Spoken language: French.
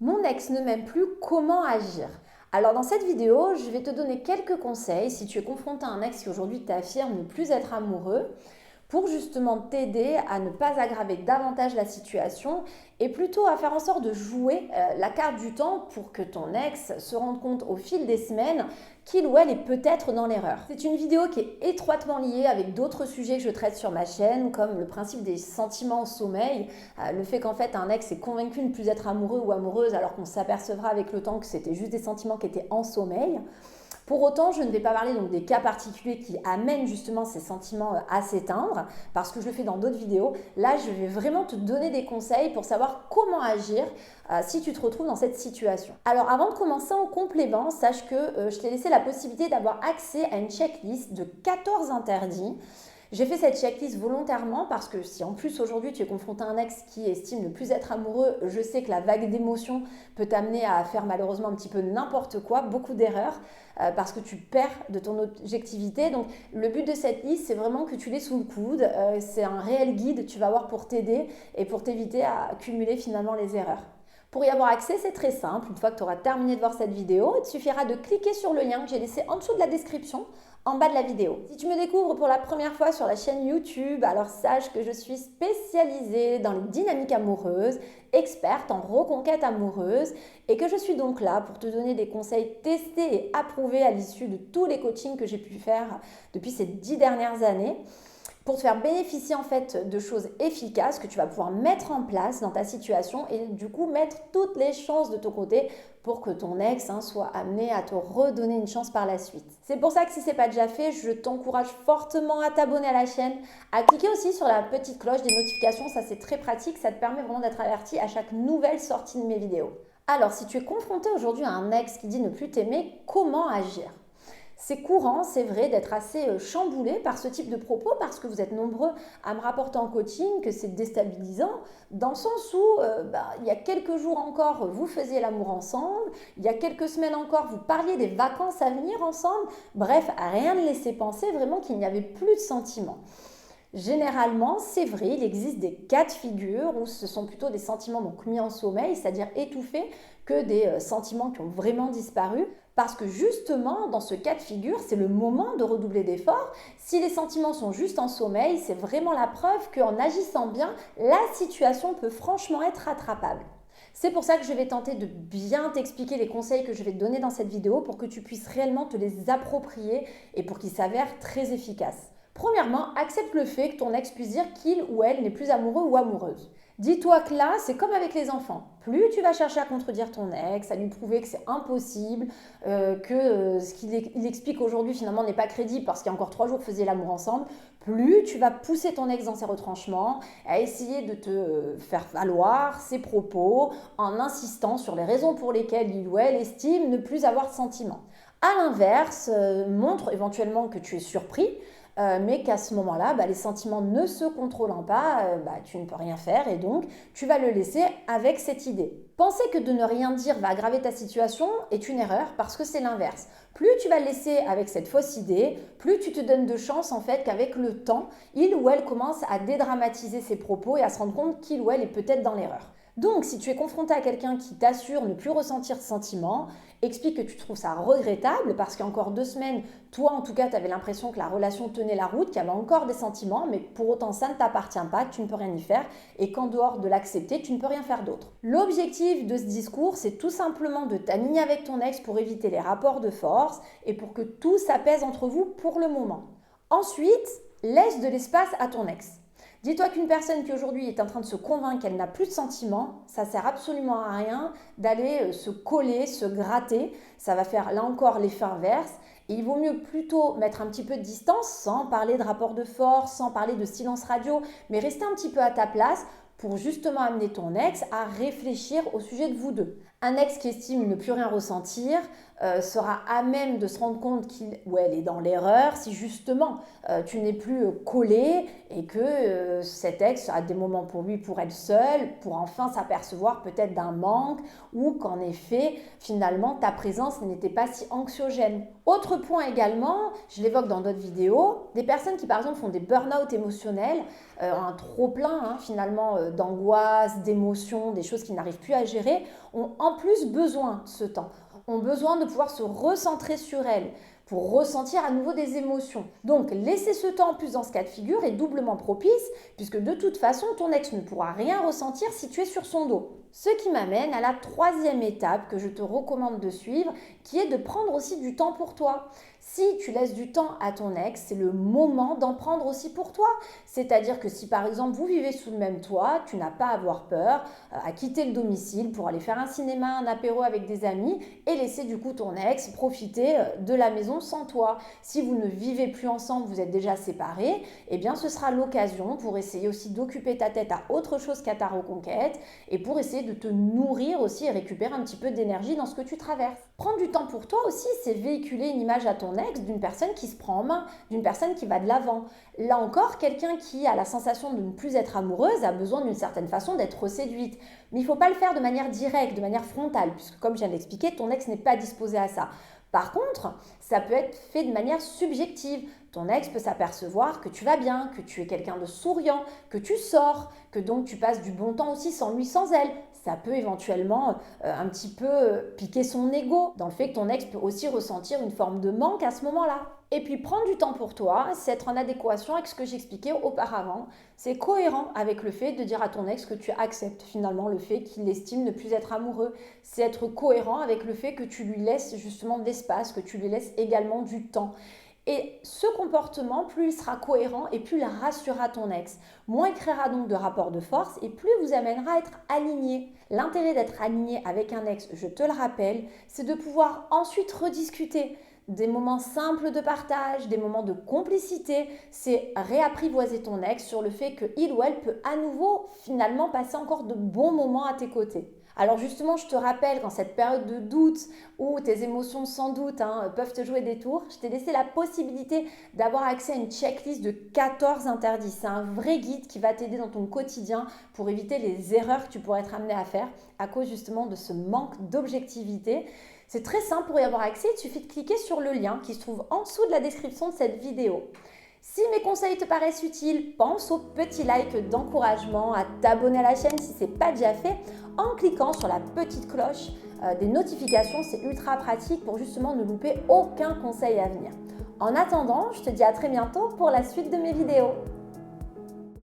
Mon ex ne m'aime plus, comment agir? Alors dans cette vidéo, je vais te donner quelques conseils si tu es confronté à un ex qui aujourd'hui t'affirme ne plus être amoureux pour justement t'aider à ne pas aggraver davantage la situation et plutôt à faire en sorte de jouer la carte du temps pour que ton ex se rende compte au fil des semaines qu'il ou elle est peut-être dans l'erreur. C'est une vidéo qui est étroitement liée avec d'autres sujets que je traite sur ma chaîne, comme le principe des sentiments au sommeil, le fait qu'en fait un ex est convaincu de ne plus être amoureux ou amoureuse alors qu'on s'apercevra avec le temps que c'était juste des sentiments qui étaient en sommeil. Pour autant, je ne vais pas parler donc des cas particuliers qui amènent justement ces sentiments à s'éteindre, parce que je le fais dans d'autres vidéos. Là, je vais vraiment te donner des conseils pour savoir comment agir si tu te retrouves dans cette situation. Alors, avant de commencer en complément, sache que je t'ai laissé la possibilité d'avoir accès à une checklist de 14 interdits. J'ai fait cette checklist volontairement parce que si en plus aujourd'hui tu es confronté à un ex qui estime ne plus être amoureux, je sais que la vague d'émotions peut t'amener à faire malheureusement un petit peu n'importe quoi, beaucoup d'erreurs parce que tu perds de ton objectivité. Donc le but de cette liste, c'est vraiment que tu l'aies sous le coude. C'est un réel guide, tu vas voir, pour t'aider et pour t'éviter à cumuler finalement les erreurs. Pour y avoir accès, c'est très simple. Une fois que tu auras terminé de voir cette vidéo, il te suffira de cliquer sur le lien que j'ai laissé en dessous de la description, en bas de la vidéo. Si tu me découvres pour la première fois sur la chaîne YouTube, alors sache que je suis spécialisée dans les dynamiques amoureuses, experte en reconquête amoureuse et que je suis donc là pour te donner des conseils testés et approuvés à l'issue de tous les coachings que j'ai pu faire depuis ces 10 dernières années, pour te faire bénéficier en fait de choses efficaces que tu vas pouvoir mettre en place dans ta situation et du coup mettre toutes les chances de ton côté pour que ton ex soit amené à te redonner une chance par la suite. C'est pour ça que si ce n'est pas déjà fait, je t'encourage fortement à t'abonner à la chaîne, à cliquer aussi sur la petite cloche des notifications, ça c'est très pratique, ça te permet vraiment d'être averti à chaque nouvelle sortie de mes vidéos. Alors si tu es confronté aujourd'hui à un ex qui dit ne plus t'aimer, comment agir ? C'est courant, c'est vrai, d'être assez chamboulé par ce type de propos parce que vous êtes nombreux à me rapporter en coaching que c'est déstabilisant dans le sens où il y a quelques jours encore, vous faisiez l'amour ensemble, il y a quelques semaines encore, vous parliez des vacances à venir ensemble. Bref, rien ne laissait penser vraiment qu'il n'y avait plus de sentiments. Généralement, c'est vrai, il existe des cas de figure où ce sont plutôt des sentiments donc mis en sommeil, c'est-à-dire étouffés, que des sentiments qui ont vraiment disparu. Parce que justement, dans ce cas de figure, c'est le moment de redoubler d'efforts. Si les sentiments sont juste en sommeil, c'est vraiment la preuve qu'en agissant bien, la situation peut franchement être rattrapable. C'est pour ça que je vais tenter de bien t'expliquer les conseils que je vais te donner dans cette vidéo pour que tu puisses réellement te les approprier et pour qu'ils s'avèrent très efficaces. Premièrement, accepte le fait que ton ex puisse dire qu'il ou elle n'est plus amoureux ou amoureuse. Dis-toi que là, c'est comme avec les enfants. Plus tu vas chercher à contredire ton ex, à lui prouver que c'est impossible, que ce qu'il explique aujourd'hui finalement n'est pas crédible parce qu'il y a encore 3 jours que vous faisiez l'amour ensemble, plus tu vas pousser ton ex dans ses retranchements, à essayer de te faire valoir ses propos en insistant sur les raisons pour lesquelles il ou elle estime ne plus avoir de sentiments. A l'inverse, montre éventuellement que tu es surpris, mais qu'à ce moment-là, les sentiments ne se contrôlant pas, tu ne peux rien faire et donc tu vas le laisser avec cette idée. Penser que de ne rien dire va aggraver ta situation est une erreur parce que c'est l'inverse. Plus tu vas le laisser avec cette fausse idée, plus tu te donnes de chance en fait qu'avec le temps, il ou elle commence à dédramatiser ses propos et à se rendre compte qu'il ou elle est peut-être dans l'erreur. Donc, si tu es confronté à quelqu'un qui t'assure ne plus ressentir de sentiments, explique que tu trouves ça regrettable parce qu'il y a encore 2 semaines, toi en tout cas, tu avais l'impression que la relation tenait la route, qu'il y avait encore des sentiments, mais pour autant ça ne t'appartient pas, que tu ne peux rien y faire et qu'en dehors de l'accepter, tu ne peux rien faire d'autre. L'objectif de ce discours, c'est tout simplement de t'aligner avec ton ex pour éviter les rapports de force et pour que tout s'apaise entre vous pour le moment. Ensuite, laisse de l'espace à ton ex. Dis-toi qu'une personne qui aujourd'hui est en train de se convaincre qu'elle n'a plus de sentiments, ça sert absolument à rien d'aller se coller, se gratter. Ça va faire là encore l'effet inverse. Et il vaut mieux plutôt mettre un petit peu de distance sans parler de rapport de force, sans parler de silence radio, mais rester un petit peu à ta place pour justement amener ton ex à réfléchir au sujet de vous deux. Un ex qui estime ne plus rien ressentir sera à même de se rendre compte qu'il ou elle est dans l'erreur si justement tu n'es plus collé et que cet ex a des moments pour lui pour être seul, pour enfin s'apercevoir peut-être d'un manque ou qu'en effet finalement ta présence n'était pas si anxiogène. Autre point également, je l'évoque dans d'autres vidéos, des personnes qui par exemple font des burn-out émotionnels, un trop plein finalement d'angoisse, d'émotions, des choses qu'ils n'arrivent plus à gérer, ont en plus besoin de ce temps, ont besoin de pouvoir se recentrer sur elles pour ressentir à nouveau des émotions. Donc laisser ce temps en plus dans ce cas de figure est doublement propice puisque de toute façon ton ex ne pourra rien ressentir si tu es sur son dos. Ce qui m'amène à la troisième étape que je te recommande de suivre, qui est de prendre aussi du temps pour toi. Si tu laisses du temps à ton ex, c'est le moment d'en prendre aussi pour toi. C'est-à-dire que si par exemple vous vivez sous le même toit, tu n'as pas à avoir peur à quitter le domicile pour aller faire un cinéma, un apéro avec des amis et laisser du coup ton ex profiter de la maison sans toi. Si vous ne vivez plus ensemble, vous êtes déjà séparés, eh bien ce sera l'occasion pour essayer aussi d'occuper ta tête à autre chose qu'à ta reconquête et pour essayer de te nourrir aussi et récupérer un petit peu d'énergie dans ce que tu traverses. Prendre du temps pour toi aussi, c'est véhiculer une image à ton ex d'une personne qui se prend en main, d'une personne qui va de l'avant. Là encore, quelqu'un qui a la sensation de ne plus être amoureuse a besoin d'une certaine façon d'être séduite. Mais il ne faut pas le faire de manière directe, de manière frontale, puisque comme je viens de l'expliquer, ton ex n'est pas disposé à ça. Par contre, ça peut être fait de manière subjective. Ton ex peut s'apercevoir que tu vas bien, que tu es quelqu'un de souriant, que tu sors, que donc tu passes du bon temps aussi sans lui, sans elle. Ça peut éventuellement un petit peu piquer son ego dans le fait que ton ex peut aussi ressentir une forme de manque à ce moment-là. Et puis prendre du temps pour toi, c'est être en adéquation avec ce que j'expliquais auparavant. C'est cohérent avec le fait de dire à ton ex que tu acceptes finalement le fait qu'il estime ne plus être amoureux. C'est être cohérent avec le fait que tu lui laisses justement de l'espace, que tu lui laisses également du temps. Et ce comportement, plus il sera cohérent et plus il rassurera ton ex. Moins il créera donc de rapports de force et plus il vous amènera à être aligné. L'intérêt d'être aligné avec un ex, je te le rappelle, c'est de pouvoir ensuite rediscuter des moments simples de partage, des moments de complicité. C'est réapprivoiser ton ex sur le fait qu'il ou elle peut à nouveau finalement passer encore de bons moments à tes côtés. Alors justement, je te rappelle qu'en cette période de doute où tes émotions sans doute peuvent te jouer des tours, je t'ai laissé la possibilité d'avoir accès à une checklist de 14 interdits. C'est un vrai guide qui va t'aider dans ton quotidien pour éviter les erreurs que tu pourrais être amené à faire à cause justement de ce manque d'objectivité. C'est très simple pour y avoir accès, il suffit de cliquer sur le lien qui se trouve en dessous de la description de cette vidéo. Si mes conseils te paraissent utiles, pense au petit like d'encouragement, à t'abonner à la chaîne si ce n'est pas déjà fait, en cliquant sur la petite cloche des notifications. C'est ultra pratique pour justement ne louper aucun conseil à venir. En attendant, je te dis à très bientôt pour la suite de mes vidéos.